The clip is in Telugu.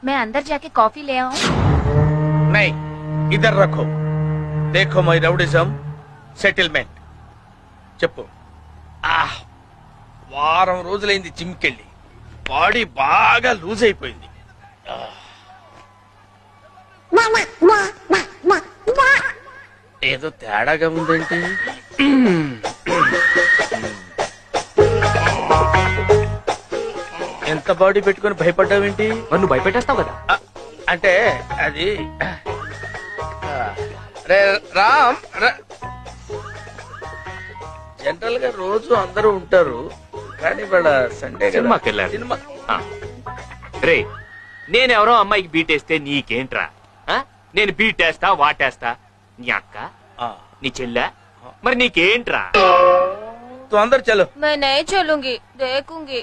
मैं अंदर जाके कॉफी ले आऊं? नहीं, इधर रखो. देखो మై రౌడిజం సెటిల్మెంట్. చెప్పు. వారం రోజులైంది జిమ్కెళ్ళి, బాడీ బాగా లూజ్ అయిపోయింది. ఏదో తేడాగా ఉందేంటి? ఎంత బాడీ పెట్టుకుని భయపడ్డావేంటి? మరి నువ్వు భయపెట్టేస్తావు కదా. అంటే అది రే రామ్, జనరల్ గా రోజు అందరూ ఉంటారు, కానీ వాళ్ళ సండే సినిమాకి వెళ్ళారు. సినిమా రే, నేనెవరో అమ్మాయికి బీటేస్తే నీకేంట్రా? నేను బీటేస్తా వాటేస్తా. నీ అక్క, నీ చెల్లె, మరి నీకేంట్రా? తొందర చలో. मैं नहीं चलूंगी, देखूंगी.